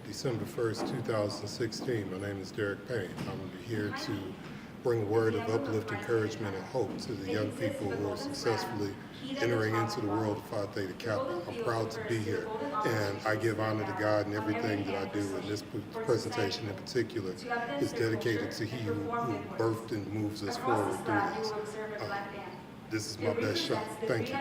December 1st, 2016. My name is Derrick Payne. I'm here to bring a word of uplift, encouragement, and hope to the young people who are successfully entering into the world of Phi Theta Kappa. I'm proud to be here, and I give honor to God, and everything that I do in this presentation in particular is dedicated to He who birthed and moves us forward through this. This is my best shot. Thank you.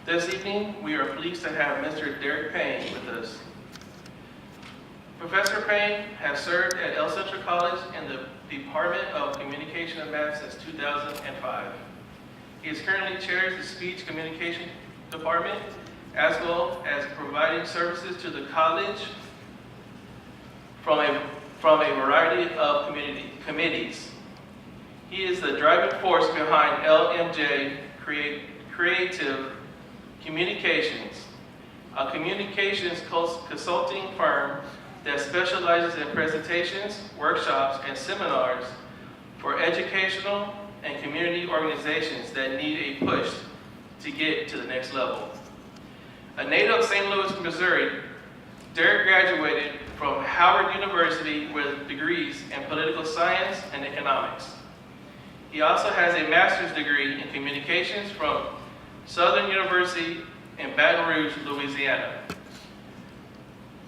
This evening, we are pleased to have Mr. Derrick Payne with us. Professor Payne has served at Centro College in the Department of Communication and Math since 2005. He is currently chairs the Speech Communication Department, as well as providing services to the college from a variety of committees. He is the driving force behind LMJ Creative Communications, a communications consulting firm that specializes in presentations, workshops, and seminars for educational and community organizations that need a push to get to the next level. A native of St. Louis, Missouri, Derrick graduated from Howard University with degrees in political science and economics. He also has a master's degree in communications from Southern University in Baton Rouge, Louisiana.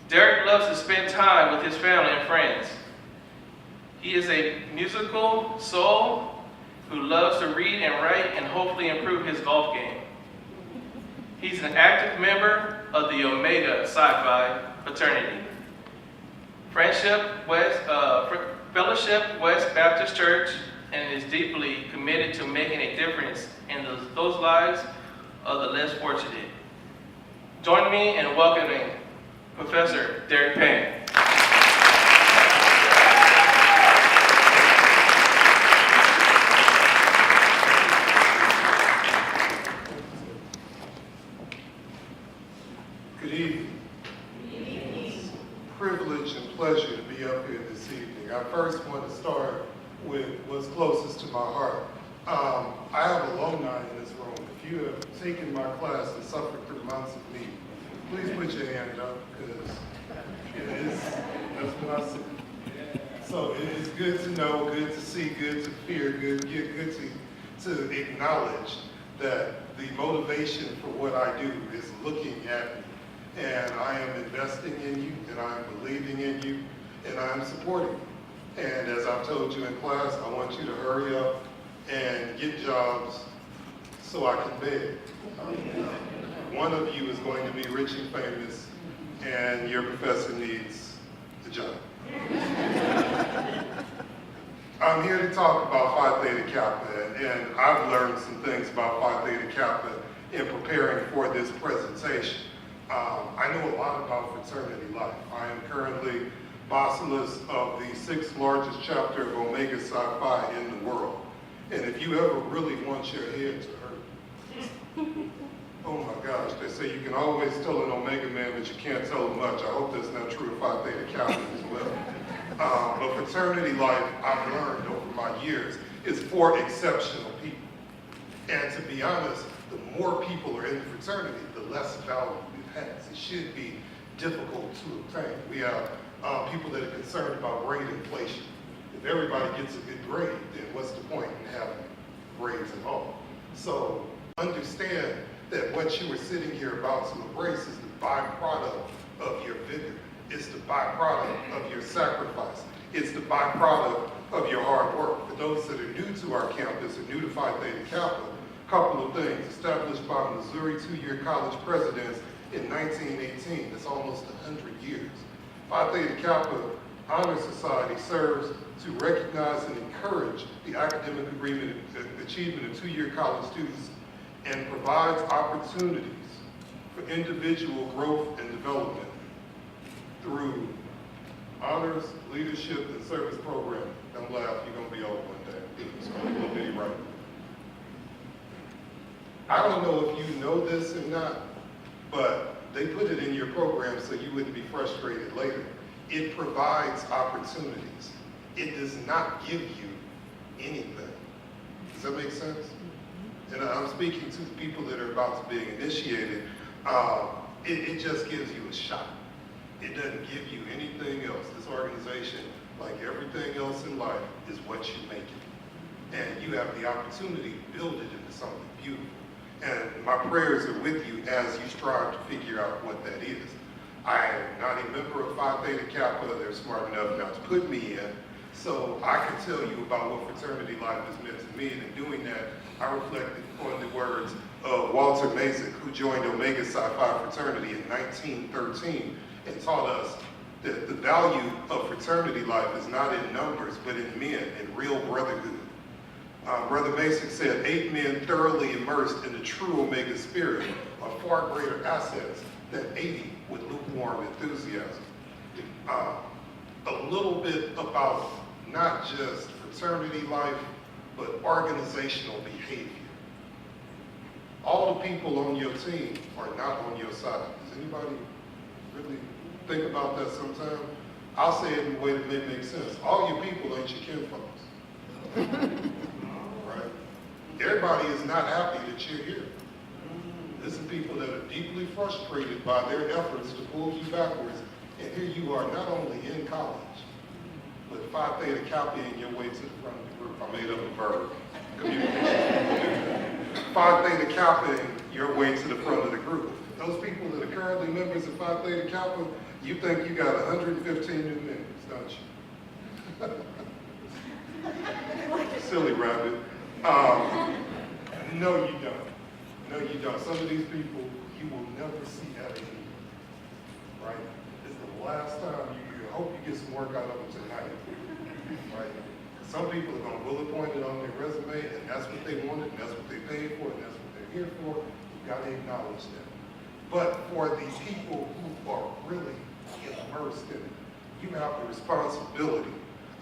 Derrick loves to spend time with his family and friends. He is a musical soul who loves to read and write and hopefully improve his golf game. He's an active member of the Omega Psi fraternity, Fellowship West Baptist Church, and is deeply committed to making a difference in those lives of the less fortunate. Join me in welcoming Professor Derrick Payne. Good evening. Privilege and pleasure to be up here this evening. I first want to start with what's closest to my heart. I have alumni in this room. If you have taken my class and suffered through months of me, please put your hand up, because that's what I see. So it is good to know, good to see, good to fear, good to acknowledge that the motivation for what I do is looking at me. And I am investing in you, and I am believing in you, and I am supporting you. And as I've told you in class, I want you to hurry up and get jobs so I can beg. One of you is going to be rich and famous, and your professor needs a job. I'm here to talk about Phi Theta Kappa, and I've learned some things about Phi Theta Kappa in preparing for this presentation. I know a lot about fraternity life. I am currently bossilus of the 6th largest chapter of Omega Psi Phi in the world. And if you ever really want your head to hurt, oh my gosh, they say you can always tell an Omega man, but you can't tell him much. I hope that's not true of Phi Theta Kappa as well. But fraternity life, I've learned over my years, is for exceptional people. And to be honest, the more people are in the fraternity, the less value it has. It should be difficult to obtain. We have people that are concerned about grade inflation. If everybody gets a good grade, then what's the point in having grades at all? So understand that what you are sitting here about to embrace is the byproduct of your vigor. It's the byproduct of your sacrifice. It's the byproduct of your hard work. For those that are new to our campus or new to Phi Theta Kappa, a couple of things. Established by Missouri 2-year college presidents in 1918. That's almost 100 years. Phi Theta Kappa Honor Society serves to recognize and encourage the academic achievement of 2-year college students and provides opportunities for individual growth and development through honors, leadership, and service programming. Don't laugh, you're going to be old one day. It's going to be a little bitty right. I don't know if you know this or not, but they put it in your program so you wouldn't be frustrated later. It provides opportunities. It does not give you anything. Does that make sense? and I'm speaking to the people that are about to be initiated, it just gives you a shot. It doesn't give you anything else. This organization, like everything else in life, is what you make it. And you have the opportunity to build it into something beautiful. And my prayers are with you as you strive to figure out what that is. I am not a member of Phi Theta Kappa. They're smart enough not to put me in. So I can tell you about what fraternity life has meant to me. And in doing that, I reflected on the words of Walter Mazik, who joined Omega Psi Phi fraternity in 1913 and taught us that the value of fraternity life is not in numbers, but in men, in real brotherhood. Brother Mason said 8 men thoroughly immersed in the true Omega spirit are far greater assets than 80 with lukewarm enthusiasm. A little bit about not just fraternity life, but organizational behavior. All the people on your team are not on your side. Does anybody really think about that sometime? I'll say it in a way that may make sense. All your people ain't your kinfolks. Right? Everybody is not happy that you're here. This is people that are deeply frustrated by their efforts to pull you backwards, and here you are not only in college, but Phi Theta Kappa in your way to the front of the group. I made up a verb. Communication. Phi Theta Kappa in your way to the front of the group. Those people that are currently members of Phi Theta Kappa, you think you got 115 new members, don't you? Silly rabbit. No, you don't. No, you don't. Some of these people you will never see at a meeting, right? It's the last time you hope you get some work out of them tonight, right? Some people are going to bullet point it on their resume, and that's what they wanted, and that's what they paid for, and that's what they're here for. You've got to acknowledge that. But for the people who are really immersed in it, you have the responsibility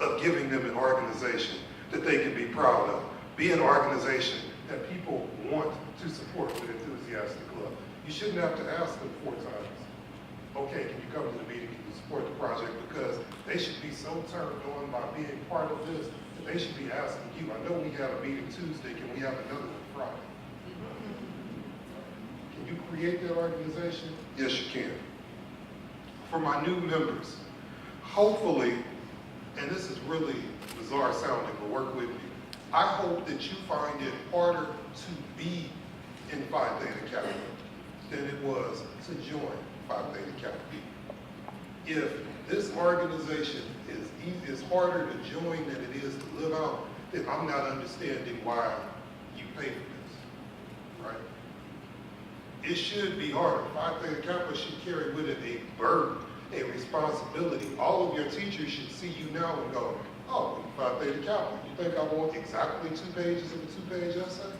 of giving them an organization that they can be proud of. Be an organization that people want to support with enthusiastic love. You shouldn't have to ask them 4 times, okay, can you come to the meeting, can you support the project? Because they should be so turned on by being part of this that they should be asking you. I know we have a meeting Tuesday, can we have another one Friday? Can you create that organization? Yes, you can. For my new members, hopefully, and this is really bizarre sounding, but work with me. I hope that you find it harder to be in Phi Theta Kappa than it was to join Phi Theta Kappa. If this organization is harder to join than it is to live out, then I'm not understanding why you pay for this, right? It should be harder. Phi Theta Kappa should carry with it a burden, a responsibility. All of your teachers should see you now and go, oh, Phi Theta Kappa, you think I want exactly 2 pages of a 2-page essay?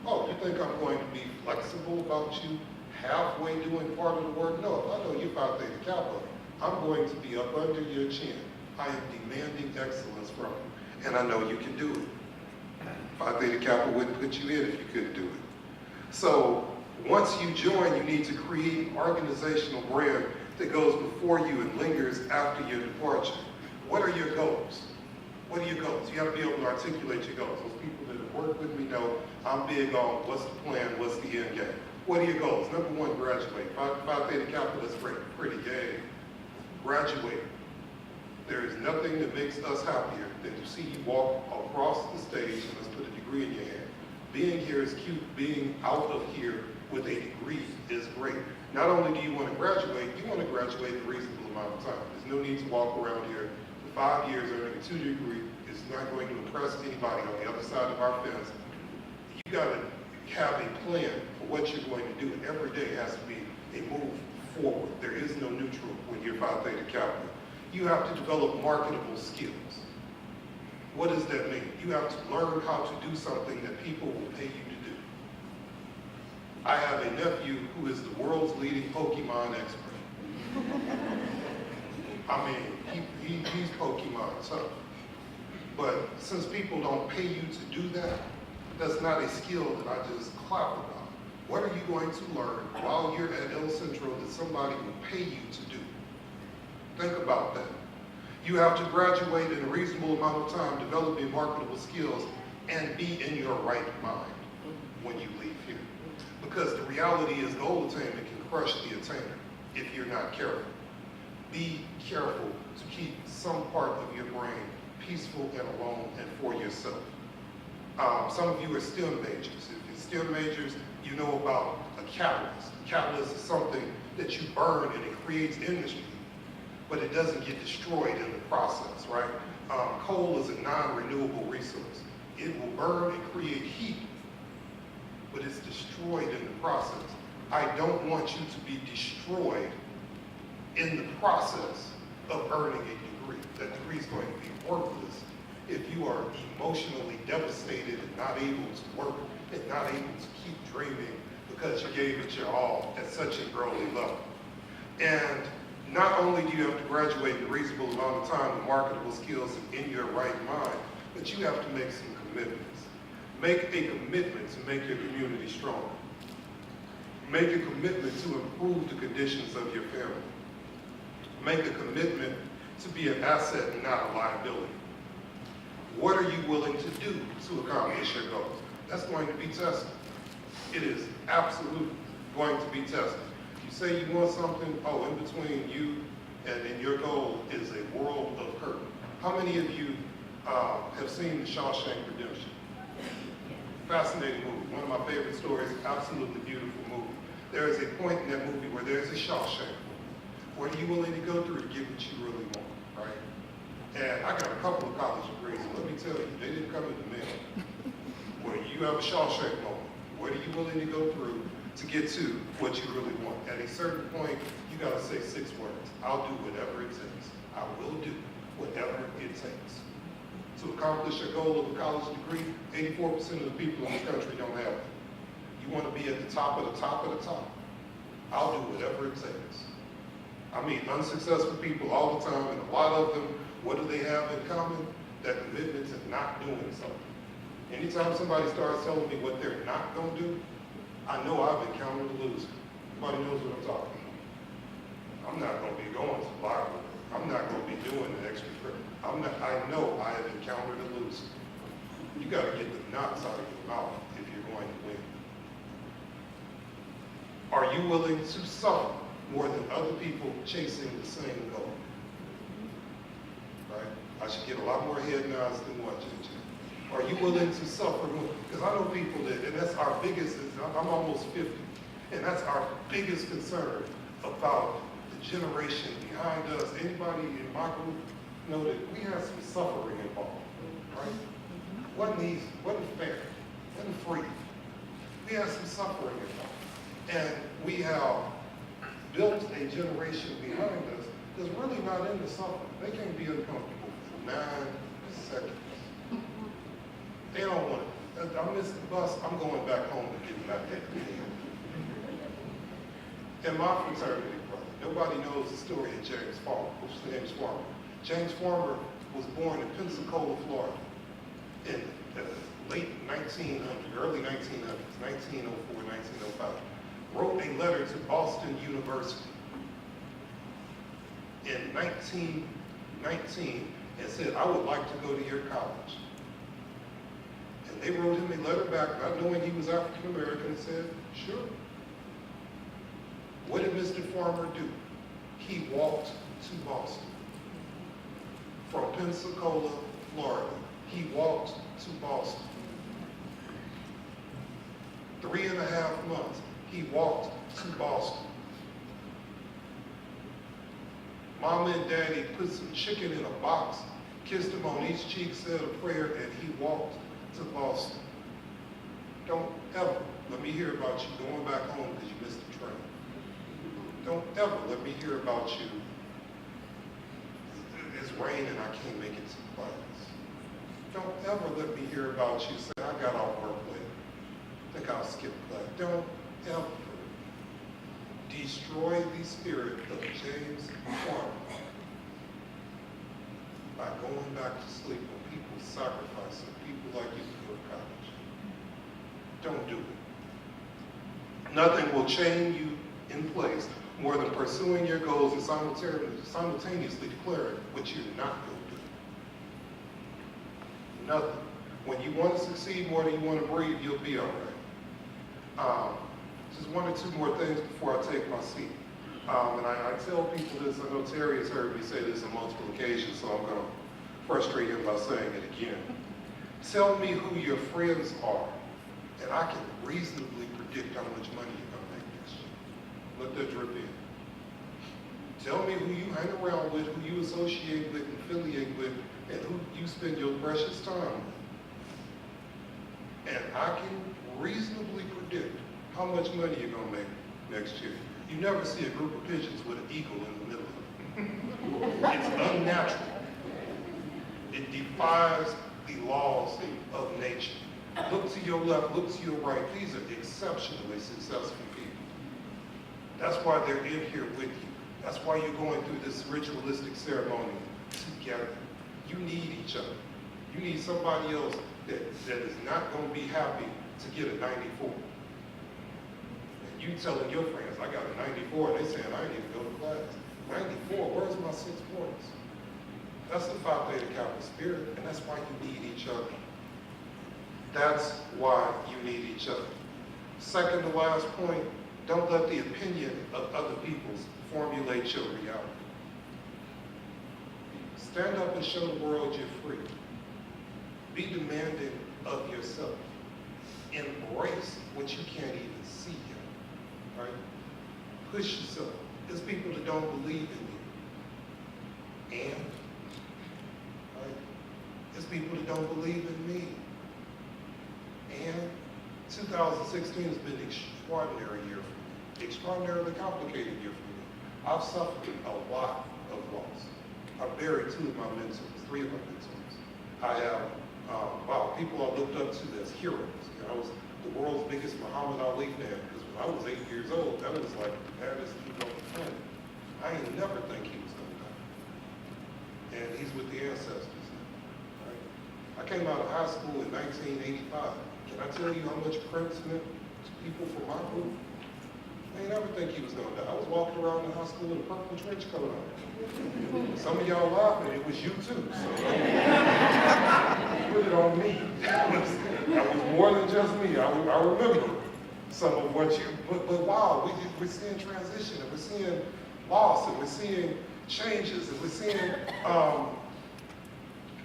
Oh, you think I'm going to be flexible about you halfway doing part of the work? No, if I know you're Phi Theta Kappa, I'm going to be up under your chin. I am demanding excellence from you, and I know you can do it. Phi Theta Kappa wouldn't put you in if you couldn't do it. So once you join, you need to create an organizational brand that goes before you and lingers after your departure. What are your goals? What are your goals? You have to be able to articulate your goals. Those people that have worked with me know I'm big on what's the plan, what's the end game. What are your goals? Number 1, graduate. Phi Theta Kappa, that's pretty gay. Graduate. There is nothing that makes us happier than to see you walk across the stage and let's put a degree in your hand. Being here is cute. Being out of here with a degree is great. Not only do you want to graduate, you want to graduate in a reasonable amount of time. There's no need to walk around here for 5 years earning a 2 degree. It's not going to impress anybody on the other side of our fence. You got to have a plan for what you're going to do, and every day has to be a move forward. There is no neutral when you're Phi Theta Kappa. You have to develop marketable skills. What does that mean? You have to learn how to do something that people will pay you to do. I have a nephew who is the world's leading Pokemon expert. I mean, he's Pokemon tough. But since people don't pay you to do that, that's not a skill that I just clap about. What are you going to learn while you're at El Centro that somebody will pay you to do? Think about that. You have to graduate in a reasonable amount of time, developing marketable skills, and be in your right mind. Because the reality is goal attainment can crush the attainer if you're not careful. Be careful to keep some part of your brain peaceful and alone and for yourself. Some of you are STEM majors. If you're STEM majors, you know about a catalyst. A catalyst is something that you burn and it creates industry, but it doesn't get destroyed in the process, right? Coal is a non-renewable resource. It will burn and create heat, but it's destroyed in the process. I don't want you to be destroyed in the process of earning a degree. That degree is going to be worthless if you are emotionally devastated and not able to work and not able to keep dreaming because you gave it your all at such an early level. And not only do you have to graduate in a reasonable amount of time with marketable skills and in your right mind, but you have to make some commitments. Make a commitment to make your community stronger. Make a commitment to improve the conditions of your family. Make a commitment to be an asset and not a liability. What are you willing to do to accomplish your goals? That's going to be tested. It is absolutely going to be tested. You say you want something, in between you and your goal is a world of hurt. How many of you have seen The Shawshank Redemption? Fascinating movie, one of my favorite stories, absolutely beautiful movie. There is a point in that movie where there's a Shawshank. What are you willing to go through to get what you really want, right? And I got a couple of college degrees, and let me tell you, they didn't come in the mail. Where you have a Shawshank moment, what are you willing to go through to get to what you really want? At a certain point, you gotta say 6 words. I'll do whatever it takes. I will do whatever it takes. To accomplish a goal of a college degree, 84% of the people in this country don't have it. You wanna be at the top of the top of the top. I'll do whatever it takes. I meet unsuccessful people all the time, and a lot of them, what do they have in common? That commitment to not doing something. Anytime somebody starts telling me what they're not gonna do, I know I've encountered a loser. Everybody knows what I'm talking about. I'm not gonna be going to the Bible. I'm not gonna be doing an extra trip. I know I have encountered a loser. You gotta get the knots out of your mouth if you're going to win. Are you willing to suffer more than other people chasing the same goal? Right? I should get a lot more head nods than one, JJ. Are you willing to suffer more? Because I know people that, and that's our biggest, I'm almost 50, and that's our biggest concern about the generation behind us. Anybody in my group know that we have some suffering involved, right? Wasn't easy, wasn't fair, wasn't free. We have some suffering involved. And we have built a generation behind us that's really not into suffering. They can't be uncomfortable for 9 seconds. They don't want it. I missed the bus, I'm going back home to get back there. And my fraternity brother, nobody knows the story of James Farmer, which is James Farmer. James Farmer was born in Pensacola, Florida in the late 1900s, early 1900s, 1904, 1905. Wrote a letter to Boston University in 1919 and said, I would like to go to your college. And they wrote him a letter back, not knowing he was African American, and said, sure. What did Mr. Farmer do? He walked to Boston. From Pensacola, Florida. He walked to Boston. 3.5 months. He walked to Boston. Mama and Daddy put some chicken in a box, kissed him on each cheek, said a prayer, and he walked to Boston. Don't ever let me hear about you going back home because you missed the train. Don't ever let me hear about you. It's raining, I can't make it to class. Don't ever let me hear about you say, I got off work late. I think I'll skip class. Don't ever destroy the spirit of James Farmer by going back to sleep when people sacrifice and people like you go to college. Don't do it. Nothing will chain you in place more than pursuing your goals and simultaneously declaring what you're not going to do. Nothing. When you want to succeed more than you want to breathe, you'll be all right. one or two more things before I take my seat. And I tell people this, I know Terry has heard me say this on multiple occasions, so I'm going to frustrate him by saying it again. Tell me who your friends are, and I can reasonably predict how much money you're going to make next year. Let that drip in. Tell me who you hang around with, who you associate with, and affiliate with, and who you spend your precious time with. And I can reasonably predict how much money you're going to make next year. You never see a group of pigeons with an eagle in the middle of it. It's unnatural. It defies the laws of nature. Look to your left, look to your right. These are exceptionally successful people. That's why they're in here with you. That's why you're going through this ritualistic ceremony together. You need each other. You need somebody else that is not going to be happy to get a 94. And you telling your friends, I got a 94, and they saying, I didn't even go to class. 94, where's my 6 points? That's the Phi Theta Kappa spirit, and that's why you need each other. That's why you need each other. Second to last point, don't let the opinion of other people formulate your reality. Stand up and show the world you're free. Be demanding of yourself. Embrace what you can't even see yet, right? Push yourself. There's people that don't believe in you. And, right? There's people that don't believe in me. And 2016 has been an extraordinary year for me. Extraordinarily complicated year for me. I've suffered a lot of loss. I've buried 2 of my mentors, 3 of my mentors. I have, people I looked up to as heroes. You know, I was the world's biggest Muhammad Ali fan because when I was 8 years old, that was like the baddest dude on the planet. I ain't never think he was going to die. And he's with the ancestors now, right? I came out of high school in 1985. Can I tell you how much Prince meant to people from my group? I ain't never think he was going to die. I was walking around the high school with a purple trench coat on. Some of y'all laughing, it was you too. So put it on me. That was more than just me. I remember some of what you, but wow, we're seeing transition, and we're seeing loss, and we're seeing changes, and we're seeing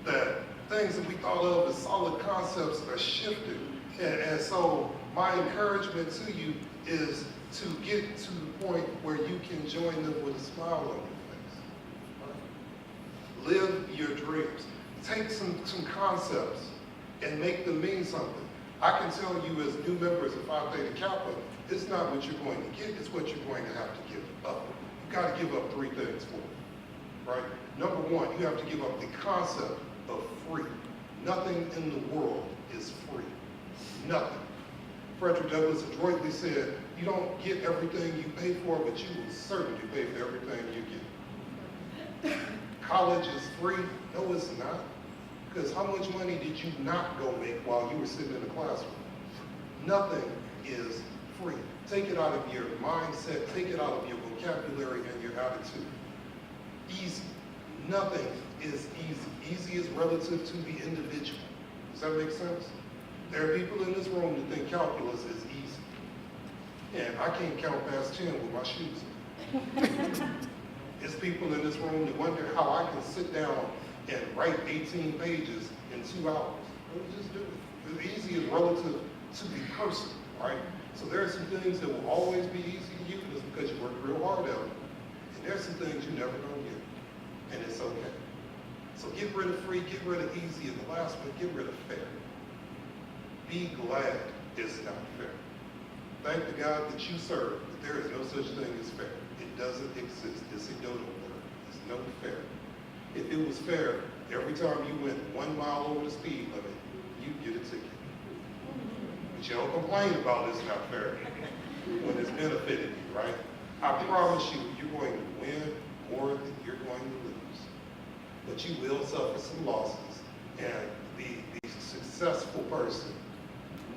that things that we thought of as solid concepts are shifting. And so my encouragement to you is to get to the point where you can join them with a smile on your face. Right? Live your dreams. Take some concepts and make them mean something. I can tell you as new members of Phi Theta Kappa, it's not what you're going to get, it's what you're going to have to give up. You've got to give up 3 things for it, right? Number 1, you have to give up the concept of free. Nothing in the world is free. Nothing. Frederick Douglass adroitly said, you don't get everything you pay for, but you will certainly pay for everything you get. College is free? No, it's not. Because how much money did you not go make while you were sitting in the classroom? Nothing is free. Take it out of your mindset, take it out of your vocabulary and your attitude. Easy. Nothing is easy. Easy is relative to the individual. Does that make sense? There are people in this room that think calculus is easy. And I can't count past 10 with my shoes on. There's people in this room that wonder how I can sit down and write 18 pages in 2 hours. Well, just do it. The easy is relative to the person, right? So there are some things that will always be easy to you just because you work real hard at them. And there's some things you never gonna get. And it's okay. So get rid of free, get rid of easy, and the last one, get rid of fair. Be glad it's not fair. Thank the God that you serve, that there is no such thing as fair. It doesn't exist. It's a dodo word. It's no fair. If it was fair, every time you went 1 mile over the speed limit, you'd get a ticket. But you don't complain about it's not fair when it's benefited you, right? I promise you, you're going to win more than you're going to lose. But you will suffer some losses, and the successful person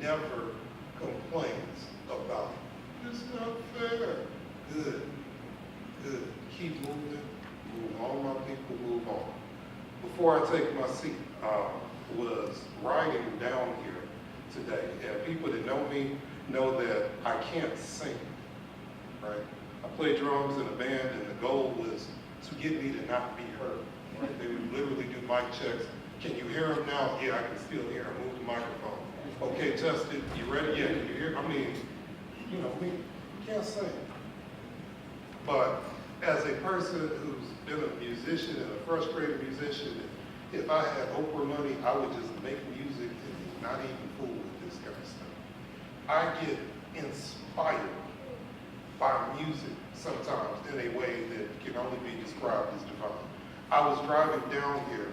never complains about it. It's not fair. Good. Good. Keep moving. Move on, my people, move on. Before I take my seat, was riding down here today, and people that know me know that I can't sing, right? I play drums in a band, and the goal was to get me to not be heard, right? They would literally do mic checks. Can you hear him now? Yeah, I can still hear him. Move the microphone. Okay, test it. You ready? Yeah, can you hear? I mean, you know, we can't sing. But as a person who's been a musician and a frustrated musician, if I had Oprah money, I would just make music and not even fool with this kind of stuff. I get inspired by music sometimes in a way that can only be described as divine. I was driving down here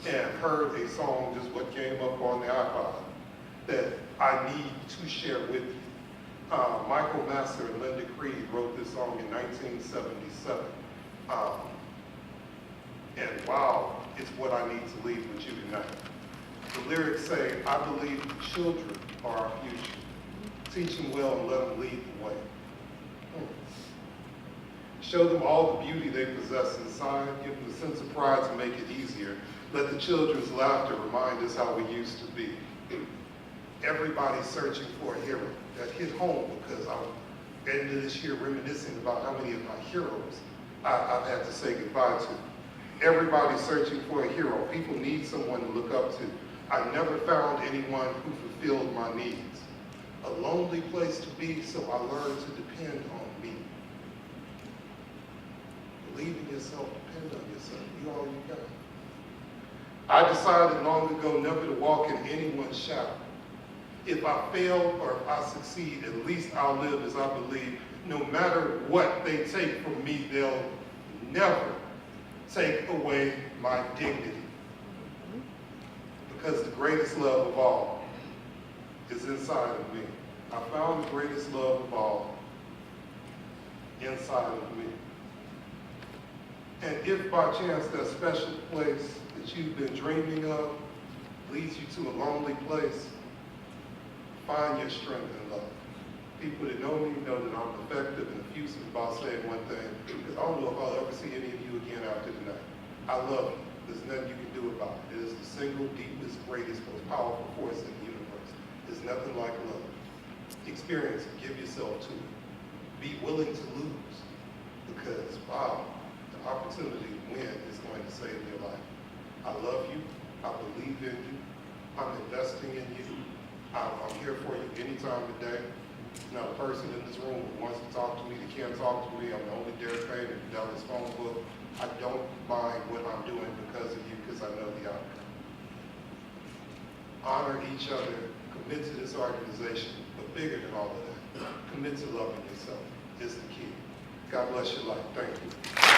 and heard a song, just what came up on the iPod, that I need to share with you. Michael Masser and Linda Creed wrote this song in 1977. And wow, it's what I need to leave with you tonight. The lyrics say, I believe the children are our future. Teach them well and let them lead the way. Show them all the beauty they possess inside. Give them a sense of pride to make it easier. Let the children's laughter remind us how we used to be. Everybody's searching for a hero. That hit home because I'm ended this year reminiscing about how many of my heroes I've had to say goodbye to. Everybody's searching for a hero. People need someone to look up to. I never found anyone who fulfilled my needs. A lonely place to be, so I learned to depend on me. Believe in yourself, depend on yourself. You all you got. I decided long ago never to walk in anyone's shadow. If I fail or if I succeed, at least I'll live as I believe. No matter what they take from me, they'll never take away my dignity. Because the greatest love of all is inside of me. I found the greatest love of all inside of me. And if by chance that special place that you've been dreaming of leads you to a lonely place, find your strength in love. People that know me know that I'm effective and effusive about saying one thing, because I don't know if I'll ever see any of you again after tonight. I love you. There's nothing you can do about it. It is the single, deepest, greatest, most powerful force in the universe. There's nothing like love. Experience it. Give yourself to it. Be willing to lose, because, wow, the opportunity to win is going to save your life. I love you. I believe in you. I'm investing in you. I'm here for you anytime of the day. There's not a person in this room who wants to talk to me that can't talk to me. I'm the only Derrick Payne in Dallas phone book. I don't mind what I'm doing because of you, because I know the outcome. Honor each other. Commit to this organization. But bigger than all of that, commit to loving yourself is the key. God bless your life. Thank you.